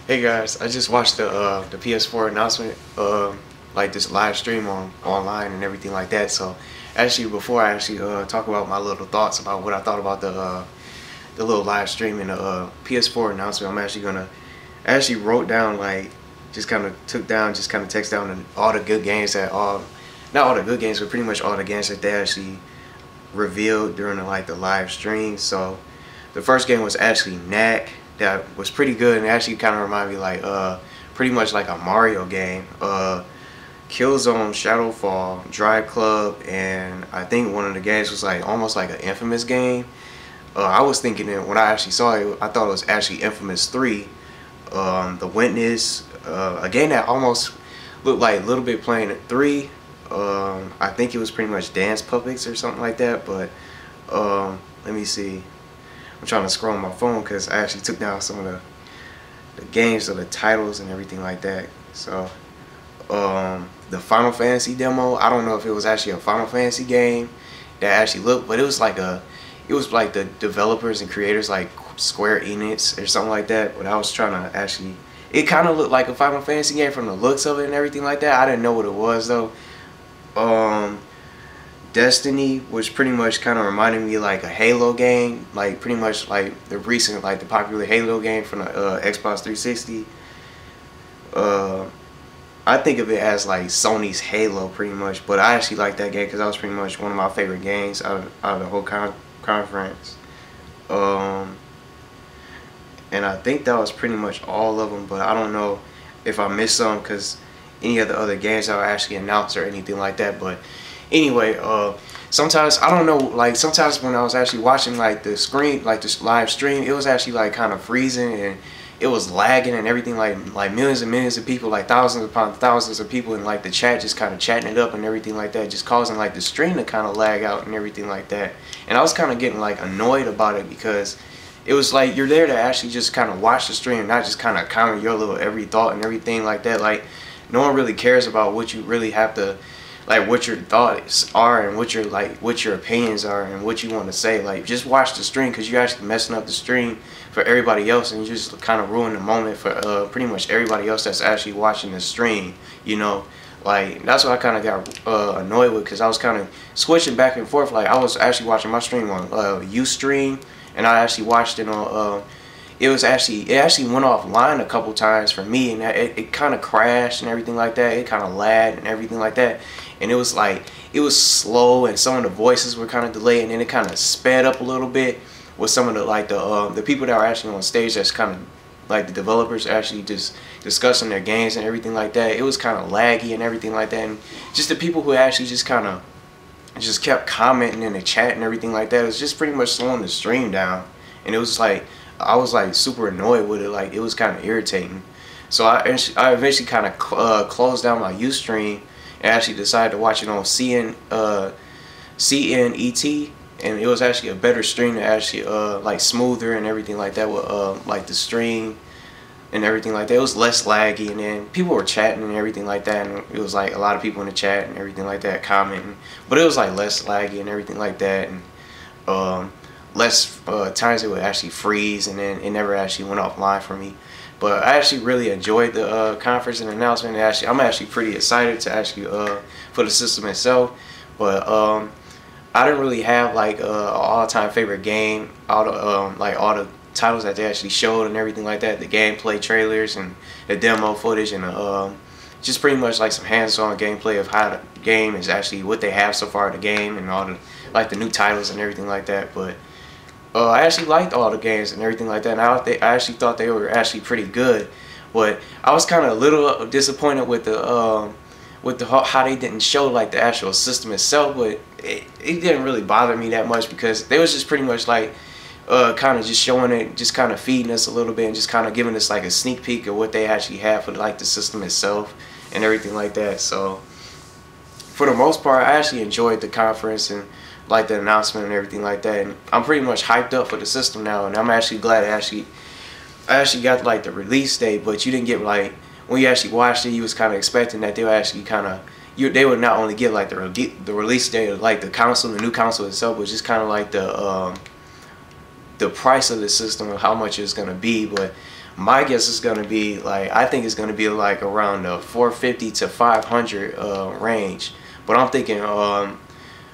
Hey guys, I just watched the PS4 announcement, like this live stream online and everything like that. So actually, before I actually talk about my little thoughts about what I thought about the little live stream and the PS4 announcement, I actually wrote down, like, just kind of took down, just kind of text down all the good games that not all the good games, but pretty much all the games that they actually revealed during the live stream. So the first game was actually Knack. That was pretty good, and it actually kind of reminded me pretty much like a Mario game. Killzone, Shadowfall, Drive Club, and I think one of the games was like almost like an Infamous game. I was thinking that when I actually saw it, I thought it was actually Infamous 3. The Witness, a game that almost looked like Little Big Planet 3. I think it was pretty much Dance Puppets or something like that, but let me see. I'm trying to scroll on my phone because I actually took down some of the games or the titles and everything like that. So the Final Fantasy demo, I don't know if it was actually a Final Fantasy game that actually looked, but it was like the developers and creators like Square Enix or something like that. But I was trying to actually, it kind of looked like a Final Fantasy game from the looks of it and everything like that. I didn't know what it was though. Destiny was pretty much kind of reminding me like a Halo game, like pretty much like the recent, like the popular Halo game from the Xbox 360. I think of it as like Sony's Halo pretty much, but I actually like that game because that was pretty much one of my favorite games out of the whole conference. And I think that was pretty much all of them, but I don't know if I missed some because any of the other games that were actually announced or anything like that. But anyway, sometimes I don't know, like sometimes when I was actually watching like the screen, like this live stream, it was actually like kind of freezing and it was lagging and everything, like millions and millions of people, like thousands upon thousands of people in like the chat just kind of chatting it up and everything like that, just causing like the stream to kind of lag out and everything like that. And I was kind of getting like annoyed about it because it was like you're there to actually just kind of watch the stream, not just kind of comment your little every thought and everything like that. Like no one really cares about what you really have to, like what your thoughts are and what your opinions are and what you want to say. Like just watch the stream because you're actually messing up the stream for everybody else and you just kind of ruin the moment for pretty much everybody else that's actually watching the stream, you know. Like that's what I kind of got annoyed with, because I was kind of switching back and forth. Like I was actually watching my stream on Ustream, and I actually watched it on it actually went offline a couple times for me, and it kind of crashed and everything like that. It kind of lagged and everything like that, and it was like it was slow and some of the voices were kind of delayed, and then it kind of sped up a little bit with some of the people that were actually on stage, that's kind of like the developers actually just discussing their games and everything like that. It was kind of laggy and everything like that, and just the people who actually just kind of just kept commenting in the chat and everything like that, it was just pretty much slowing the stream down. And it was like I was like super annoyed with it. Like it was kind of irritating. So I eventually kind of closed down my Ustream and actually decided to watch it on CNET, and it was actually a better stream to actually like smoother and everything like that with like the stream and everything like that. It was less laggy, and then people were chatting and everything like that, and it was like a lot of people in the chat and everything like that commenting, but it was like less laggy and everything like that, and less times it would actually freeze, and then it never actually went offline for me. But I actually really enjoyed the conference and announcement. And I'm actually pretty excited to actually for the system itself. But I didn't really have like an all-time favorite game out of like all the titles that they actually showed and everything like that, the gameplay trailers and the demo footage, and just pretty much like some hands-on gameplay of how the game is actually, what they have so far in the game, and all the like the new titles and everything like that. But I actually liked all the games and everything like that, and I actually thought they were actually pretty good. But I was kind of a little disappointed with the how they didn't show like the actual system itself. But it didn't really bother me that much, because they was just pretty much like kind of just showing it, just kind of feeding us a little bit and just kind of giving us like a sneak peek of what they actually have for like the system itself and everything like that. So for the most part, I actually enjoyed the conference and like the announcement and everything like that, and I'm pretty much hyped up for the system now, and I'm actually glad I actually got like the release date. But you didn't get, like, when you actually watched it, you was kind of expecting that they would actually kind of, they would not only get like the release date of like the console, the new console itself, but just kind of like the price of the system and how much it's gonna be. But my guess is gonna be like, I think it's gonna be like around the 450 to 500 range, but I'm thinking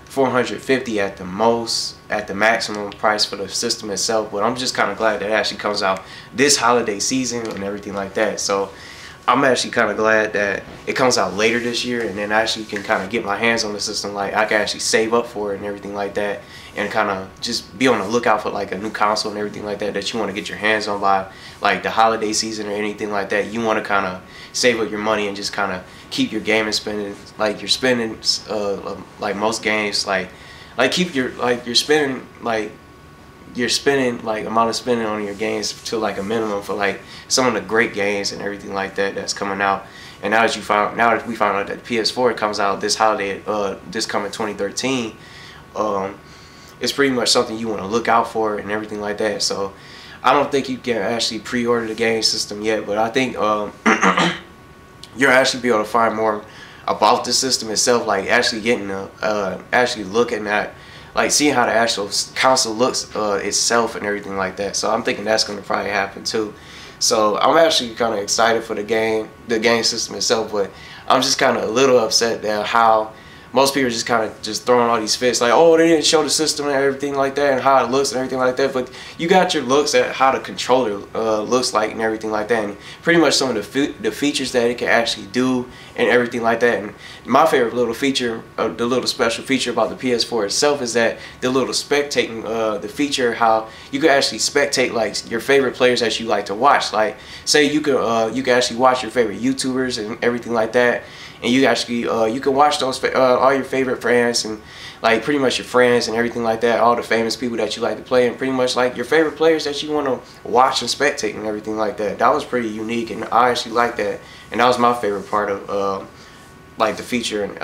450 at the most, at the maximum price for the system itself. But I'm just kind of glad that it actually comes out this holiday season and everything like that. So I'm actually kind of glad that it comes out later this year, and then I actually can kind of get my hands on the system. Like, I can actually save up for it and everything like that, and kind of just be on the lookout for like a new console and everything like that you want to get your hands on by like the holiday season or anything like that. You want to kind of save up your money and just kind of keep your gaming spending, like you're spending like most games, like keep your, like you're spending like amount of spending on your games to like a minimum for like some of the great games and everything like that that's coming out. And now that we found out that the PS4 comes out this holiday, this coming 2013, it's pretty much something you want to look out for and everything like that. So I don't think you can actually pre-order the game system yet, but I think you'll actually be able to find more about the system itself, like actually getting actually looking at, like seeing how the actual console looks itself and everything like that. So I'm thinking that's going to probably happen too. So I'm actually kind of excited for the game system itself, but I'm just kind of a little upset that how most people are just kind of just throwing all these fits, like, oh, they didn't show the system and everything like that and how it looks and everything like that. But you got your looks at how the controller looks like and everything like that, and pretty much some of the features that it can actually do and everything like that. And my favorite little feature, the little special feature about the PS4 itself, is that the little spectating, the feature how you can actually spectate like your favorite players that you like to watch. Like, say you can actually watch your favorite YouTubers and everything like that. And you actually you can watch those all your favorite friends and like pretty much your friends and everything like that, all the famous people that you like to play, and pretty much like your favorite players that you want to watch and spectate and everything like that. That was pretty unique, and I actually like that, and that was my favorite part of like the feature and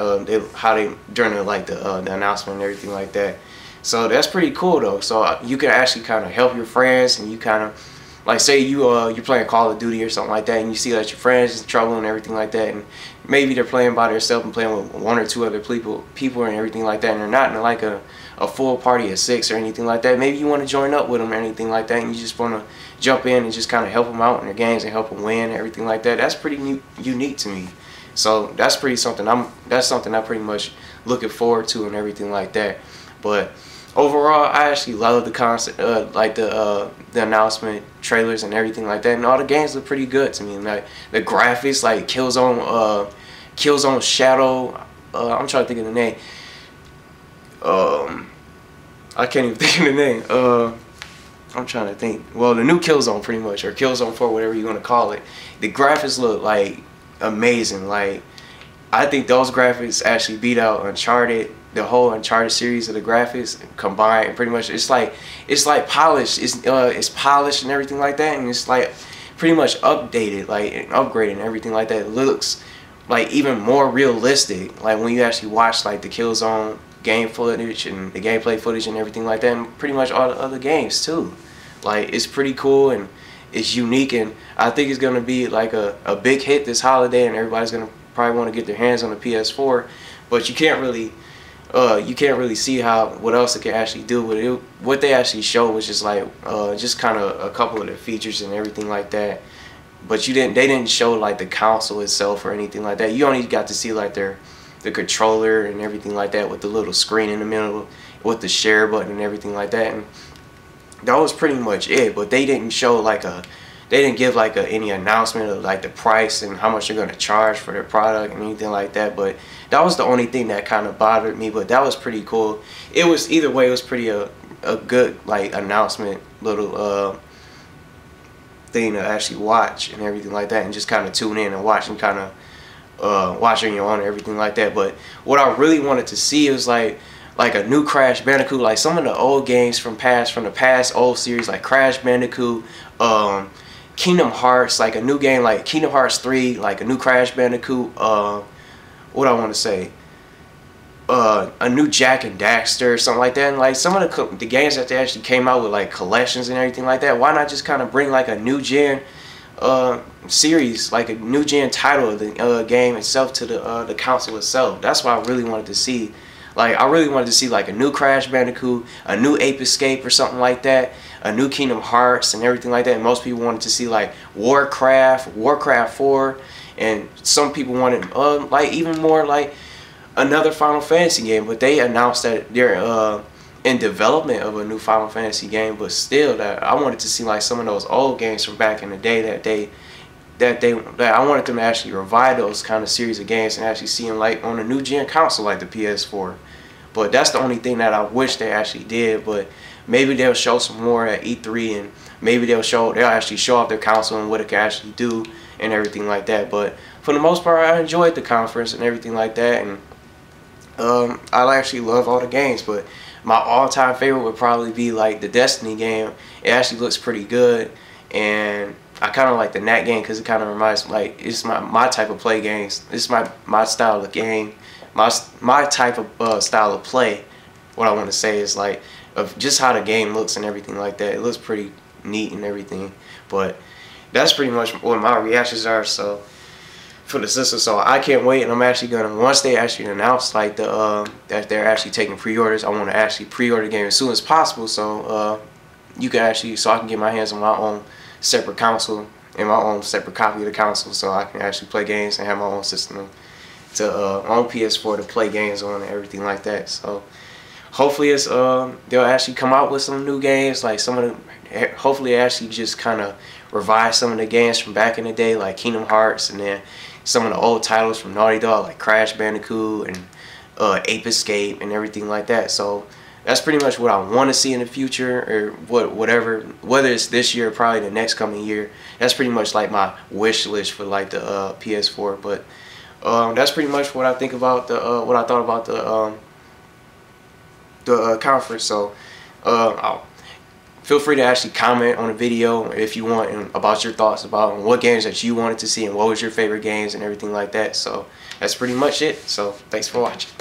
how they during the announcement and everything like that. So that's pretty cool though. So you can actually kind of help your friends, and you kind of like, say you're playing Call of Duty or something like that, and you see that your friends is in trouble and everything like that, and maybe they're playing by themselves and playing with one or two other people and everything like that, and they're not in like a full party of 6 or anything like that. Maybe you want to join up with them or anything like that, and you just want to jump in and just kind of help them out in their games and help them win and everything like that. That's pretty unique to me. So that's something I'm pretty much looking forward to and everything like that. But overall, I actually love the concept, like the announcement trailers and everything like that, and all the games look pretty good to me. Like the graphics, like Killzone Shadow. I'm trying to think of the name. I can't even think of the name. I'm trying to think. Well, the new Killzone, pretty much, or Killzone 4, whatever you want to call it. The graphics look like amazing. Like, I think those graphics actually beat out Uncharted. The whole Uncharted series of the graphics combined, pretty much, it's like polished. It's polished and everything like that, and it's like pretty much updated, like, and upgraded and everything like that. It looks like even more realistic, like when you actually watch like the Killzone game footage and the gameplay footage and everything like that, and pretty much all the other games too. Like, it's pretty cool and it's unique, and I think it's gonna be like a big hit this holiday, and everybody's gonna probably want to get their hands on the PS4. But you can't really see what else it can actually do with it. What they actually showed was just like just kind of a couple of the features and everything like that. But they didn't show like the console itself or anything like that. You only got to see like the controller and everything like that, with the little screen in the middle with the share button and everything like that. And that was pretty much it. But they didn't show like they didn't give like any announcement of like the price and how much they're gonna charge for their product and anything like that. But that was the only thing that kind of bothered me. But that was pretty cool. It was, either way, it was pretty a good like announcement, little thing to actually watch and everything like that, and just kind of tune in and watch and kind of watch on your own and everything like that. But what I really wanted to see was like a new Crash Bandicoot, like some of the old games from the past old series, like Crash Bandicoot, Kingdom Hearts, like a new game like Kingdom Hearts 3, like a new Crash Bandicoot, what I want to say, a new Jack and Daxter or something like that. And like some of the games that they actually came out with, like collections and everything like that, why not just kind of bring like a new gen series, like a new gen title of the game itself to the console itself? That's what I really wanted to see. Like, I really wanted to see like a new Crash Bandicoot, a new Ape Escape or something like that, a new Kingdom Hearts and everything like that. And most people wanted to see like Warcraft 4, and some people wanted like even more like another Final Fantasy game. But they announced that they're in development of a new Final Fantasy game. But still, that I wanted to see like some of those old games from back in the day that I wanted them to actually revive those kind of series of games and actually see them like on a new gen console like the PS4. But that's the only thing that I wish they actually did. But maybe they'll show some more at E3, and maybe they'll actually show off their console and what it can actually do and everything like that. But for the most part, I enjoyed the conference and everything like that, and I actually love all the games. But my all-time favorite would probably be like the Destiny game. It actually looks pretty good, and I kind of like the Nat game because it kind of reminds me, like, it's my type of play games. It's my style of game, my type of style of play. What I want to say is like of just how the game looks and everything like that. It looks pretty neat and everything. But that's pretty much what my reactions are. So for the system, so I can't wait, and I'm actually gonna, once they actually announce like the that they're actually taking pre-orders, I want to actually pre-order the game as soon as possible, so you can actually, so I can get my hands on my own separate console and my own separate copy of the console, so I can actually play games and have my own system to my own PS4 to play games on and everything like that. So hopefully it's they'll actually come out with some new games, like some of the, hopefully actually just kind of revive some of the games from back in the day, like Kingdom Hearts, and then some of the old titles from Naughty Dog like Crash Bandicoot and Ape Escape and everything like that. So that's pretty much what I want to see in the future, or whatever, whether it's this year or probably the next coming year. That's pretty much like my wish list for like the PS4. But that's pretty much what I think about the what I thought about the conference. So feel free to actually comment on the video if you want, and about your thoughts about what games that you wanted to see and what was your favorite games and everything like that. So that's pretty much it. So thanks for watching.